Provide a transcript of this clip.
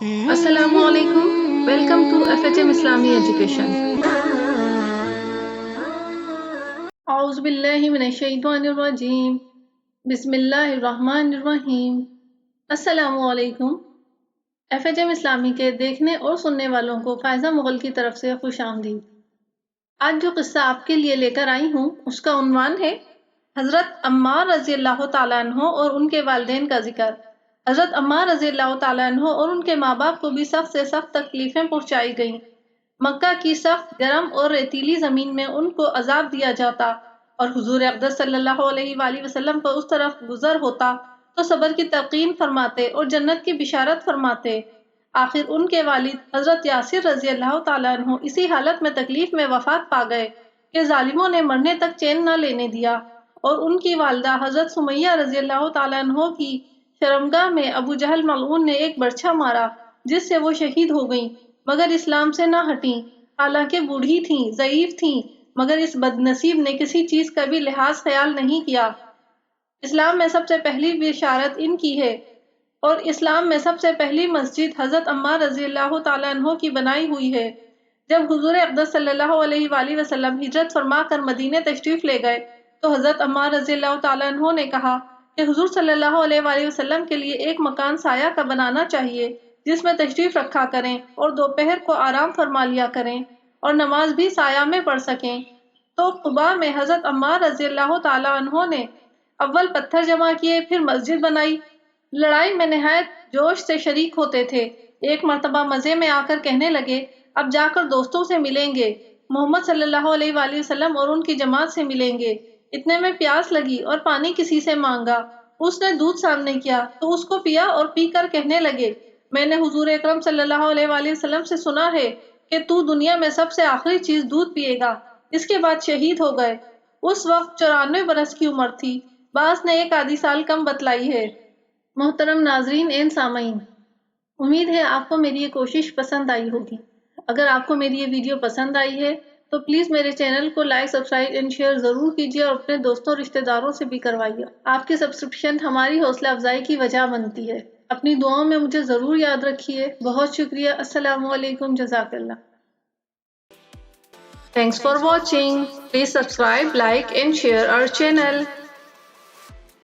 السلام علیکم. Welcome to FHM اسلامی ایجوکیشن. اعوذ باللہ من الشیطان الرجیم. بسم اللہ الرحمن الرحیم. السلام علیکم. FHM اسلامی کے دیکھنے اور سننے والوں کو فائزہ مغل کی طرف سے خوش آمدید. آج جو قصہ آپ کے لیے لے کر آئی ہوں اس کا عنوان ہے حضرت عمار رضی اللہ تعالیٰ عنہ اور ان کے والدین کا ذکر. حضرت عمار رضی اللہ تعالیٰ عنہ اور ان کے ماں باپ کو بھی سخت سے سخت تکلیفیں پہنچائی گئیں. مکہ کی سخت گرم اور ریتیلی زمین میں ان کو عذاب دیا جاتا اور حضور اقدس صلی اللہ علیہ وآلہ وسلم کو اس طرف گزر ہوتا تو صبر کی تلقین فرماتے اور جنت کی بشارت فرماتے. آخر ان کے والد حضرت یاسر رضی اللہ تعالیٰ عنہ اسی حالت میں تکلیف میں وفات پا گئے کہ ظالموں نے مرنے تک چین نہ لینے دیا، اور ان کی والدہ حضرت سمیہ رضی اللہ تعالیٰ عنہ کی شرمگاہ میں ابو جہل ملعون نے ایک برچھا مارا جس سے وہ شہید ہو گئیں، مگر اسلام سے نہ ہٹیں. حالانکہ بوڑھی تھیں، ضعیف تھیں، مگر اس بد نصیب نے کسی چیز کا بھی لحاظ خیال نہیں کیا. اسلام میں سب سے پہلی بشارت ان کی ہے، اور اسلام میں سب سے پہلی مسجد حضرت عمار رضی اللہ تعالیٰ عنہ کی بنائی ہوئی ہے. جب حضور اقدس صلی اللہ علیہ وآلہ وسلم ہجرت فرما کر مدینے تشریف لے گئے تو حضرت عمار رضی اللہ تعالیٰ عنہ نے کہا کہ حضور صلی اللہ علیہ وآلہ وسلم کے لیے ایک مکان سایہ کا بنانا چاہیے جس میں تشریف رکھا کریں اور دوپہر کو آرام فرما لیا کریں اور نماز بھی سایہ میں پڑھ سکیں. تو قباء میں حضرت عمار رضی اللہ تعالیٰ عنہ نے اول پتھر جمع کیے، پھر مسجد بنائی. لڑائی میں نہایت جوش سے شریک ہوتے تھے. ایک مرتبہ مزے میں آ کر کہنے لگے اب جا کر دوستوں سے ملیں گے، محمد صلی اللہ علیہ وآلہ وسلم اور ان کی جماعت سے ملیں گے. اتنے میں پیاس لگی اور پانی کسی سے مانگا. اس نے دودھ سامنے کیا تو اس کو پیا اور پی کر کہنے لگے میں نے حضور اکرم صلی اللہ علیہ وآلہ وسلم سے سنا ہے کہ تو دنیا میں سب سے آخری چیز دودھ پیے گا. اس کے بعد شہید ہو گئے. اس وقت 94 برس کی عمر تھی، بعض نے ایک آدھی سال کم بتلائی ہے. محترم ناظرین این سامعین، امید ہے آپ کو میری یہ کوشش پسند آئی ہوگی. اگر آپ کو میری یہ ویڈیو پسند آئی ہے تو پلیز میرے چینل کو لائک، سبسکرائب اینڈ شیئر ضرور کیجیے اور اپنے دوستوں رشتہ داروں سے بھی کروائیے. آپ کی سبسکرپشن ہماری حوصلہ افزائی کی وجہ بنتی ہے. اپنی دعاؤں میں مجھے ضرور یاد رکھیے. بہت شکریہ. السلام علیکم. جزاک اللہ. Thanks for watching. Please subscribe, like and share our channel.